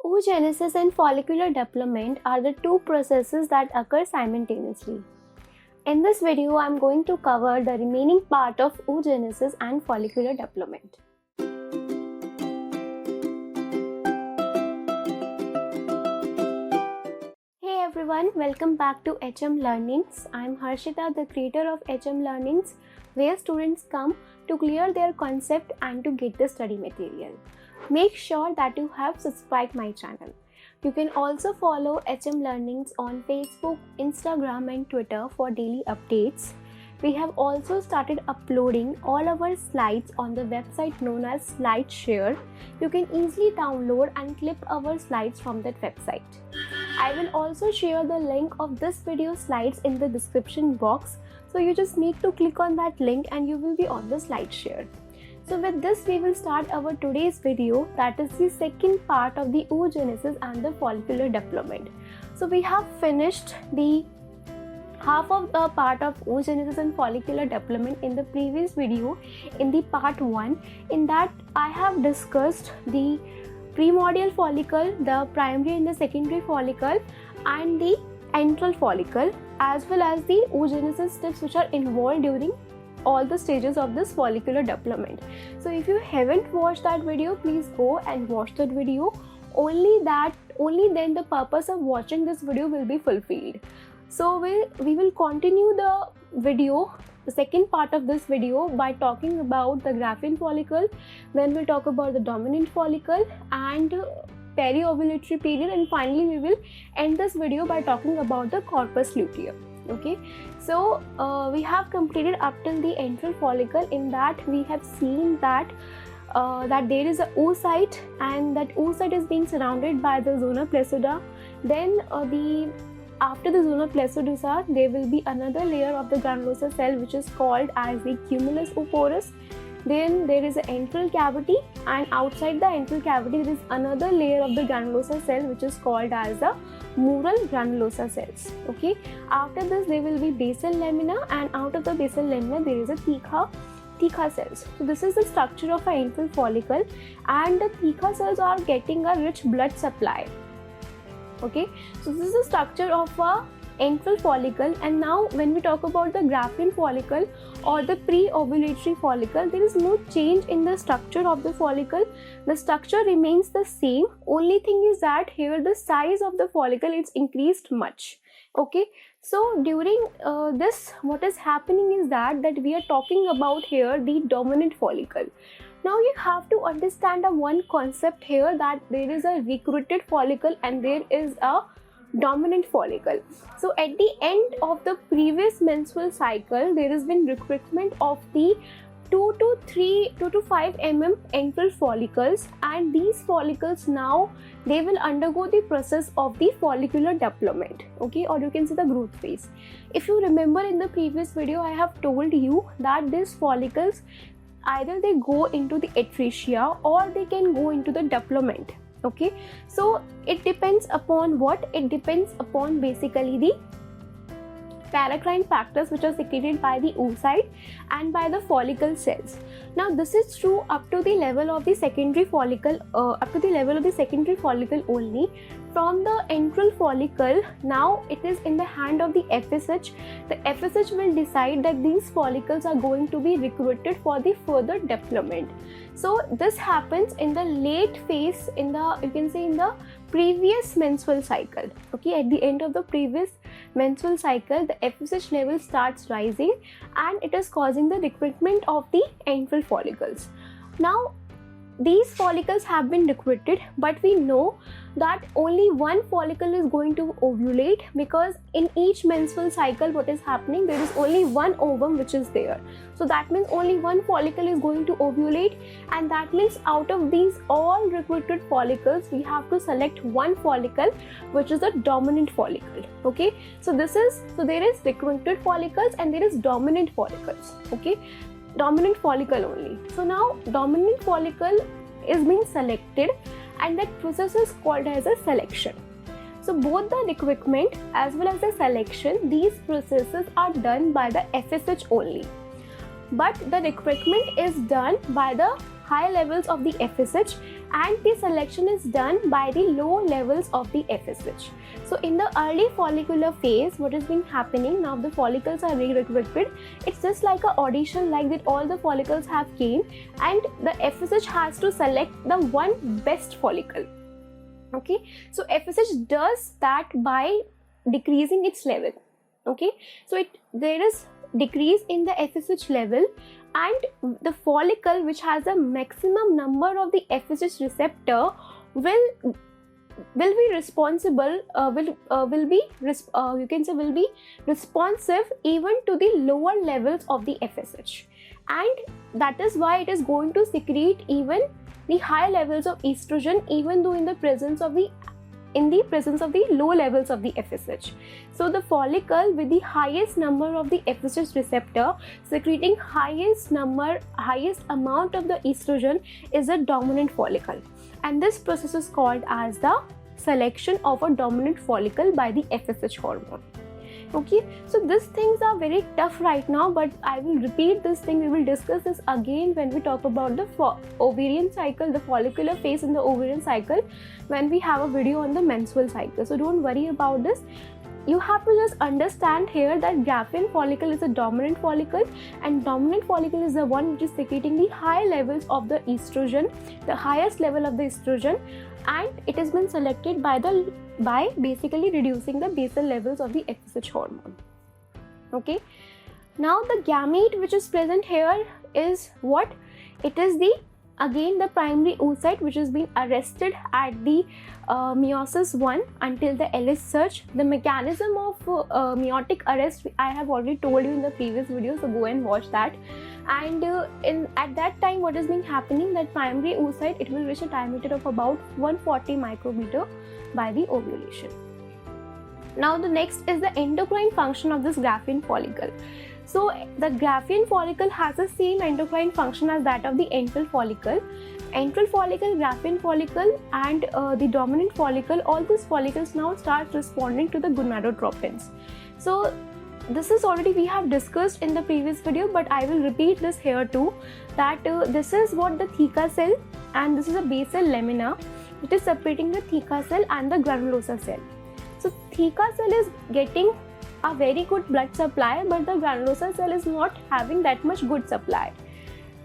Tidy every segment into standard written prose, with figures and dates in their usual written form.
Oogenesis and follicular development are the two processes that occur simultaneously. In this video, I am going to cover the remaining part of oogenesis and follicular development. Hey everyone, welcome back to HM Learnings. I am Harshita, the creator of HM Learnings, where students come to clear their concept and to get the study material. Make sure that you have subscribed my channel. You can also follow HM Learnings on Facebook, Instagram and Twitter for daily updates. We have also started uploading all our slides on the website known as SlideShare. You can easily download and clip our slides from that website. I will also share the link of this video slides in the description box. So you just need to click on that link and you will be on the SlideShare. So with this we will start our today's video, that is the second part of the oogenesis and the follicular development. So we have finished the half of the part of oogenesis and follicular development in the previous video in the part 1. In that I have discussed the primordial follicle, the primary and the secondary follicle and the antral follicle, as well as the oogenesis steps which are involved during all the stages of this follicular development. So if you haven't watched that video, please go and watch that video. Only then the purpose of watching this video will be fulfilled. So we will continue the video, the second part of this video, by talking about the Graafian follicle. Then we'll talk about the dominant follicle and peri-ovulatory period, and finally we will end this video by talking about the corpus luteum. Okay, so we have completed up till the antral follicle. In that we have seen that there is a oocyte, and that oocyte is being surrounded by the zona pellucida. Then after the zona pellucida, there will be another layer of the granulosa cell which is called as the cumulus ooporus. Then there is an antral cavity, and outside the antral cavity there is another layer of the granulosa cell which is called as the mural granulosa cells. Okay, after this there will be basal lamina, and out of the basal lamina there is a theca cells. So this is the structure of an antral follicle, and the theca cells are getting a rich blood supply. Okay, so this is the structure of a antral follicle. And now when we talk about the Graafian follicle or the pre-ovulatory follicle, there is no change in the structure of the follicle. The structure remains the same. Only thing is that here the size of the follicle is increased much. Okay, so during this, what is happening is that we are talking about here the dominant follicle. Now you have to understand one concept here, that there is a recruited follicle and there is a dominant follicle. So at the end of the previous menstrual cycle, there has been recruitment of the 2 to 5 mm antral follicles, and these follicles now they will undergo the process of the follicular development. Okay, or you can say the growth phase. If you remember in the previous video, I have told you that these follicles either they go into the atresia or they can go into the development. Okay, so it depends upon what? It depends upon basically the paracrine factors which are secreted by the oocyte and by the follicle cells. Now this is true up to the level of the secondary follicle, only. From the antral follicle, now it is in the hand of the FSH. The FSH will decide that these follicles are going to be recruited for the further development. So this happens in the late phase, in the previous menstrual cycle. Okay, at the end of the previous menstrual cycle, the FSH level starts rising and it is causing the recruitment of the antral follicles. Now these follicles have been recruited, but we know that only one follicle is going to ovulate, because in each menstrual cycle what is happening, there is only one ovum which is there. So that means only one follicle is going to ovulate, and that means out of these all recruited follicles we have to select one follicle which is the dominant follicle. Okay, so there is recruited follicles and there is dominant follicles. Okay, dominant follicle only. So now dominant follicle is being selected, and that process is called as a selection. So both the recruitment as well as the selection, these processes are done by the FSH only. But the recruitment is done by the high levels of the FSH and the selection is done by the low levels of the FSH. So in the early follicular phase, what has been happening, now the follicles are re-recruited. It's just like an audition, like that all the follicles have came and the FSH has to select the one best follicle. Okay, so FSH does that by decreasing its level. Okay, so there is decrease in the FSH level, and the follicle which has a maximum number of the FSH receptor will be responsible, will be responsive even to the lower levels of the FSH, and that is why it is going to secrete even the high levels of estrogen, even though in the presence of the low levels of the FSH. So the follicle with the highest number of the FSH receptor secreting highest amount of the estrogen is a dominant follicle, and this process is called as the selection of a dominant follicle by the FSH hormone. Okay, so these things are very tough right now, but I will repeat this thing. We will discuss this again when we talk about the ovarian cycle, the follicular phase in the ovarian cycle, when we have a video on the menstrual cycle. So don't worry about this. You have to just understand here that Graafian follicle is a dominant follicle, and dominant follicle is the one which is secreting the high levels of the estrogen, the highest level of the estrogen, and it has been selected by basically reducing the basal levels of the FSH hormone. Okay, now the gamete which is present here is what? It is again the primary oocyte which has been arrested at the meiosis 1 until the LH surge. The mechanism of meiotic arrest I have already told you in the previous video, so go and watch that. And at that time, what has been happening, that primary oocyte, it will reach a diameter of about 140 micrometer by the ovulation. Now the next is the endocrine function of this Graafian follicle. So the Graafian follicle has the same endocrine function as that of the antral follicle. Antral follicle, Graafian follicle, and the dominant follicle, all these follicles now start responding to the gonadotropins. So this is already we have discussed in the previous video, but I will repeat this here too, that this is what the theca cell, and this is a basal lamina which is separating the theca cell and the granulosa cell. So theca cell is getting a very good blood supply, but the granulosa cell is not having that much good supply.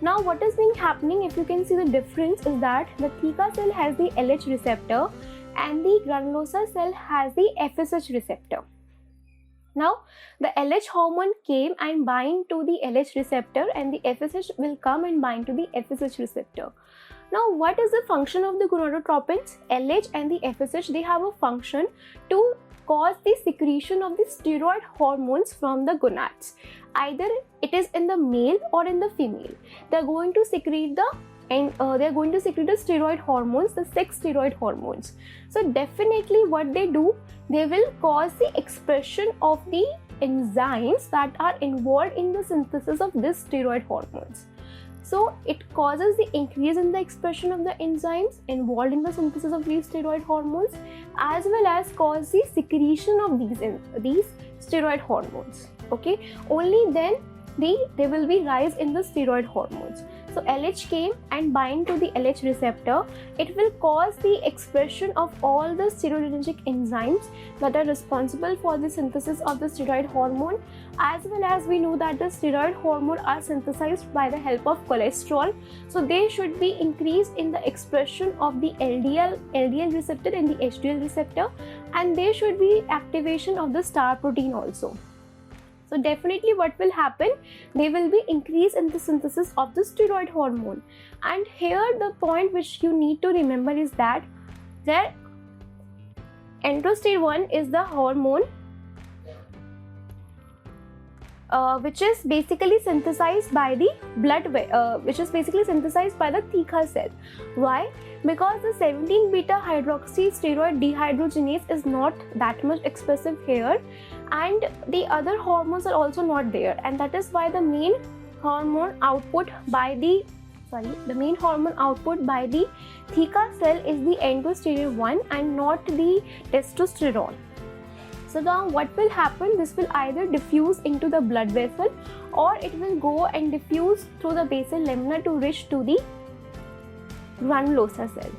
Now what is being happening, if you can see the difference, is that the theca cell has the LH receptor and the granulosa cell has the FSH receptor. Now the LH hormone came and bind to the LH receptor, and the FSH will come and bind to the FSH receptor. Now what is the function of the gonadotropins? LH and the FSH, they have a function to cause the secretion of the steroid hormones from the gonads. Either it is in the male or in the female. They are going to secrete the steroid hormones, the sex steroid hormones. So definitely what they do, they will cause the expression of the enzymes that are involved in the synthesis of these steroid hormones. So it causes the increase in the expression of the enzymes involved in the synthesis of these steroid hormones, as well as cause the secretion of these steroid hormones. Okay, only then there will be rise in the steroid hormones. So LH came and bind to the LH receptor. It will cause the expression of all the steroidergic enzymes that are responsible for the synthesis of the steroid hormone, as well as we know that the steroid hormone are synthesized by the help of cholesterol. So they should be increased in the expression of the LDL receptor and the HDL receptor, and there should be activation of the star protein also. So definitely what will happen, there will be increase in the synthesis of the steroid hormone. And here the point which you need to remember is that androstenedione is the hormone which is basically synthesized by the theca cell. Why? Because the 17-beta hydroxysteroid dehydrogenase is not that much expressive here, and the other hormones are also not there, and that is why the main hormone output by the theca cell is the androstenedione and not the testosterone. So now what will happen, this will either diffuse into the blood vessel, or it will go and diffuse through the basal lamina to reach to the granulosa cell.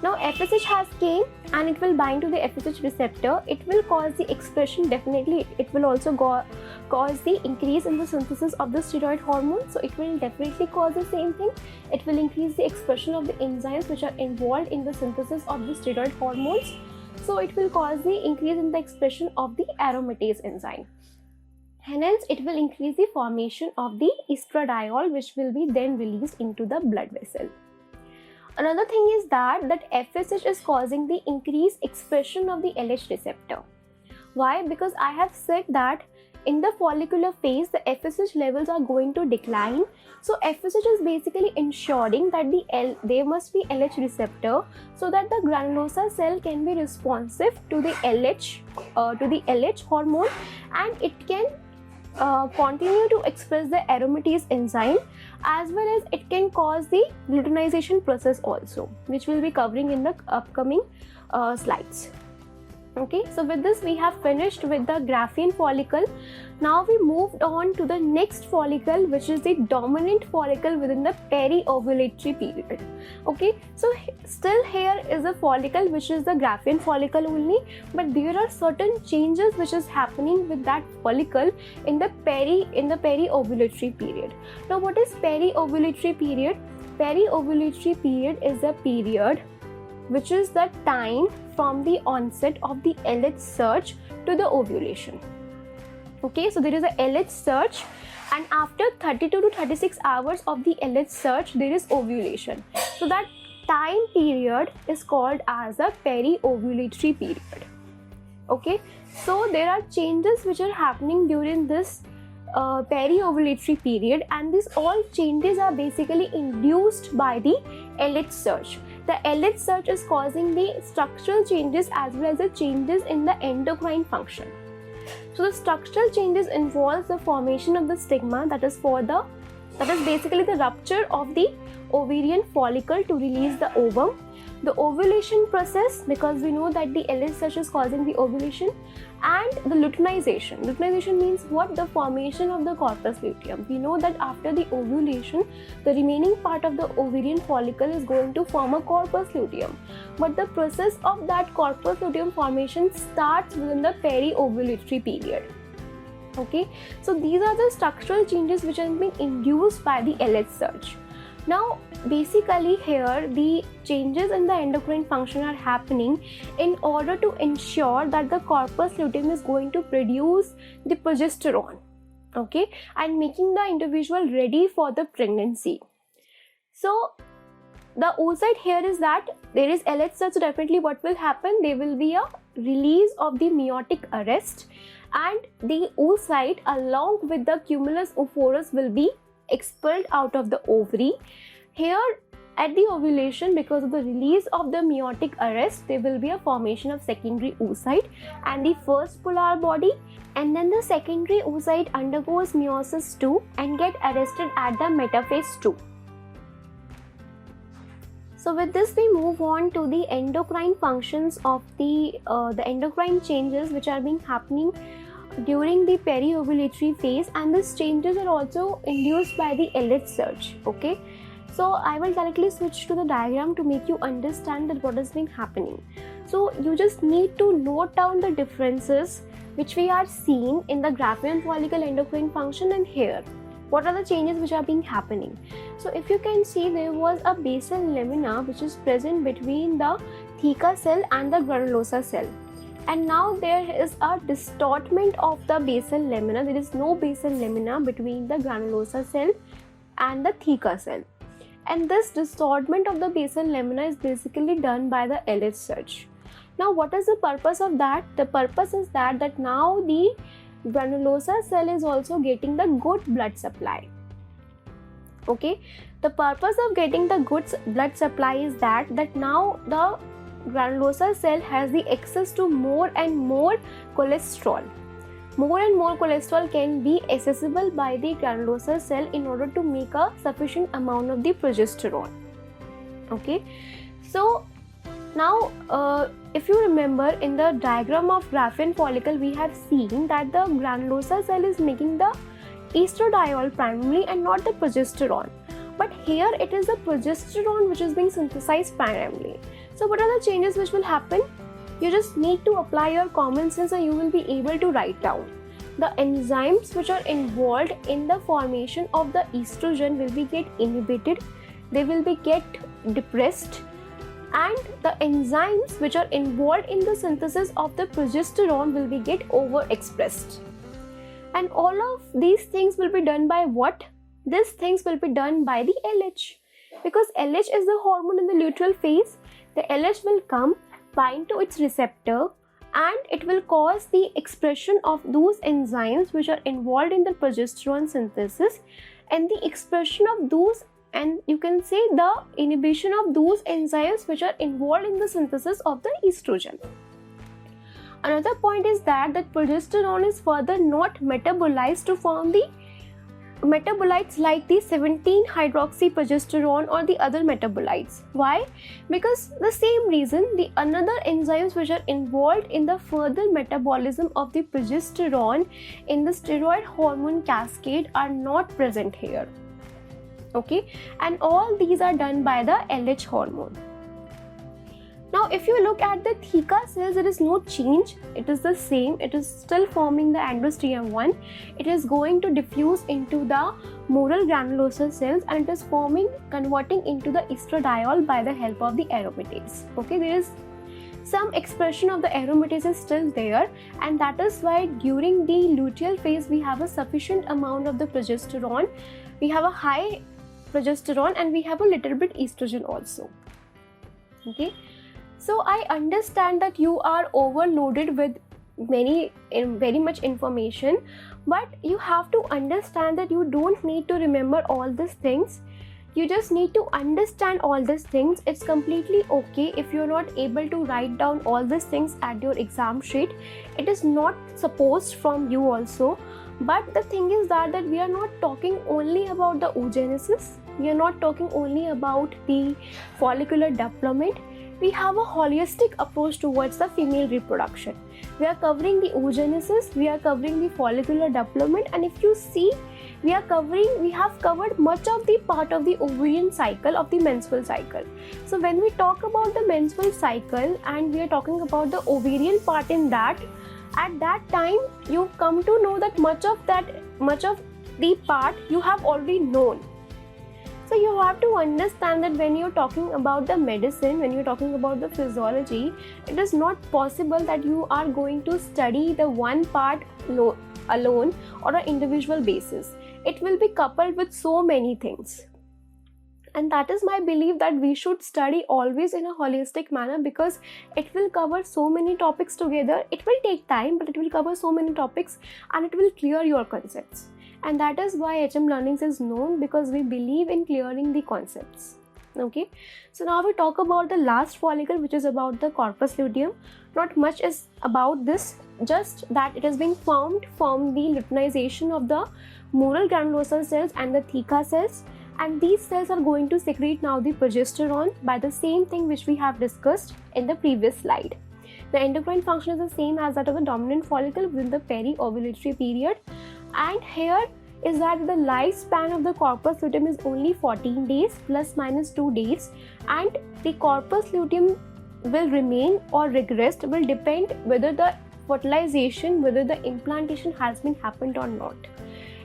Now FSH has came and it will bind to the FSH receptor. It will cause the expression, definitely it will also cause the increase in the synthesis of the steroid hormone. So it will definitely cause the same thing. It will increase the expression of the enzymes which are involved in the synthesis of the steroid hormones. So it will cause the increase in the expression of the aromatase enzyme. And hence it will increase the formation of the estradiol, which will be then released into the blood vessel. Another thing is that FSH is causing the increased expression of the LH receptor. Why? Because I have said that in the follicular phase, the FSH levels are going to decline. So FSH is basically ensuring that there must be LH receptor, so that the granulosa cell can be responsive to the LH hormone, and it can continue to express the aromatase enzyme, as well as it can cause the luteinization process also, which we'll be covering in the upcoming slides. Okay, so with this we have finished with the Graafian follicle. Now we moved on to the next follicle, which is the dominant follicle within the peri-ovulatory period. Okay, so still here is a follicle which is the Graafian follicle only, but there are certain changes which is happening with that follicle in the peri-ovulatory period. Now what is peri-ovulatory period? Peri-ovulatory period is the period which is the time from the onset of the LH surge to the ovulation. Okay, so there is a LH surge, and after 32 to 36 hours of the LH surge, there is ovulation. So that time period is called as a peri-ovulatory period. Okay, so there are changes which are happening during this peri-ovulatory period, and these all changes are basically induced by the LH surge. The LH surge is causing the structural changes as well as the changes in the endocrine function. So the structural changes involves the formation of the stigma, that is basically the rupture of the ovarian follicle to release the ovum. The ovulation process, because we know that the LH surge is causing the ovulation, and the luteinization. Luteinization means what? The formation of the corpus luteum. We know that after the ovulation, the remaining part of the ovarian follicle is going to form a corpus luteum. But the process of that corpus luteum formation starts within the peri-ovulatory period. Okay, so these are the structural changes which have been induced by the LH surge. Now basically here the changes in the endocrine function are happening in order to ensure that the corpus luteum is going to produce the progesterone, okay, and making the individual ready for the pregnancy. So the oocyte here is that there is LH surge, so definitely what will happen, there will be a release of the meiotic arrest, and the oocyte along with the cumulus oophorus will be expelled out of the ovary. Here at the ovulation, because of the release of the meiotic arrest, there will be a formation of secondary oocyte and the first polar body, and then the secondary oocyte undergoes meiosis 2 and get arrested at the metaphase 2. So with this we move on to the endocrine functions of the endocrine changes which are being happening during the peri-ovulatory phase, and these changes are also induced by the LH surge. Okay, so I will directly switch to the diagram to make you understand that what has been happening. So you just need to note down the differences which we are seeing in the Graafian follicle endocrine function and here. What are the changes which are being happening? So if you can see, there was a basal lamina which is present between the theca cell and the granulosa cell. And now there is a distortment of the basal lamina. There is no basal lamina between the granulosa cell and the theca cell. And this distortment of the basal lamina is basically done by the LH surge. Now what is the purpose of that? The purpose is that now the granulosa cell is also getting the good blood supply. Okay, the purpose of getting the good blood supply is that now the granulosa cell has the access to more and more cholesterol. More and more cholesterol can be accessible by the granulosa cell in order to make a sufficient amount of the progesterone. Okay, so now if you remember, in the diagram of Graafian follicle we have seen that the granulosa cell is making the estradiol primarily and not the progesterone. but here it is the progesterone which is being synthesized primarily. So what are the changes which will happen? You just need to apply your common sense and you will be able to write down. The enzymes which are involved in the formation of the estrogen will be get inhibited, they will be get depressed, and the enzymes which are involved in the synthesis of the progesterone will be get overexpressed. And all of these things will be done by what? These things will be done by the LH. Because LH is the hormone in the luteal phase, the LH will come, bind to its receptor, and it will cause the expression of those enzymes which are involved in the progesterone synthesis, and the expression of those, and you can say the inhibition of those enzymes which are involved in the synthesis of the estrogen. Another point is that progesterone is further not metabolized to form the metabolites like the 17-hydroxyprogesterone or the other metabolites. Why? Because the same reason, the another enzymes which are involved in the further metabolism of the progesterone in the steroid hormone cascade are not present here. Okay, and all these are done by the LH hormone. Now if you look at the theca cells, there is no change, it is the same, it is still forming the androstenedione 1, it is going to diffuse into the mural granulosa cells and it is converting into the estradiol by the help of the aromatase. Okay, there is some expression of the aromatase is still there, and that is why during the luteal phase we have a sufficient amount of the progesterone, we have a high progesterone and we have a little bit estrogen also. Okay, so I understand that you are overloaded with very much information, but you have to understand that you don't need to remember all these things. You just need to understand all these things. It's completely okay if you're not able to write down all these things at your exam sheet. It is not supposed from you also. But the thing is that we are not talking only about the oogenesis. We are not talking only about the follicular development. We have a holistic approach towards the female reproduction. We are covering the oogenesis, we are covering the follicular development, and if you see, we have covered much of the part of the ovarian cycle of the menstrual cycle. So when we talk about the menstrual cycle and we are talking about the ovarian part in that, at that time you come to know that much of the part you have already known. So you have to understand that when you're talking about the medicine, when you're talking about the physiology, it is not possible that you are going to study the one part alone or an individual basis. It will be coupled with so many things. And that is my belief that we should study always in a holistic manner, because it will cover so many topics together. It will take time, but it will cover so many topics and it will clear your concepts. And that is why HM Learnings is known, because we believe in clearing the concepts. Okay, so now we talk about the last follicle, which is about the corpus luteum. Not much is about this, just that it has been formed from the luteinization of the mural granulosa cells and the theca cells, and these cells are going to secrete now the progesterone by the same thing which we have discussed in the previous slide. The endocrine function is the same as that of the dominant follicle within the peri-ovulatory period, and here is that the lifespan of the corpus luteum is only 14 days plus minus 2 days, and the corpus luteum will remain or regressed will depend whether the fertilization, whether the implantation has been happened or not.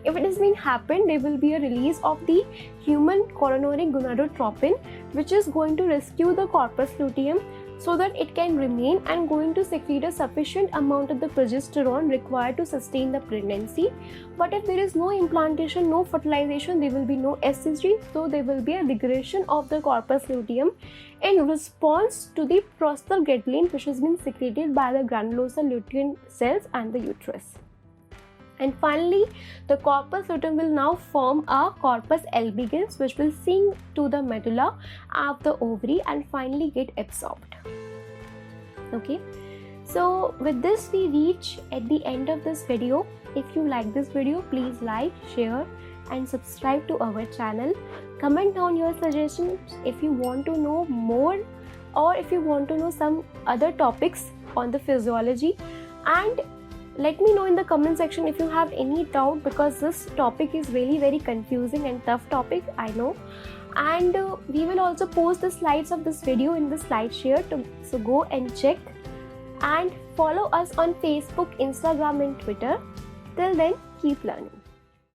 If it has been happened, there will be a release of the human coronary gonadotropin, which is going to rescue the corpus luteum so that it can remain and going to secrete a sufficient amount of the progesterone required to sustain the pregnancy. But if there is no implantation, no fertilization, there will be no SSG, so there will be a regression of the corpus luteum in response to the prostaglandin which has been secreted by the granulosa lutein cells and the uterus. And finally, the corpus luteum will now form a corpus albigans, which will sink to the medulla of the ovary and finally get absorbed. Okay, so with this we reach at the end of this video. If you like this video, please like, share and subscribe to our channel. Comment down your suggestions if you want to know more, or if you want to know some other topics on the physiology, and Let me know in the comment section if you have any doubt, because this topic is really very confusing and tough topic, I know. And we will also post the slides of this video in the SlideShare, so go and check, and follow us on Facebook, Instagram and Twitter. Till then, keep learning.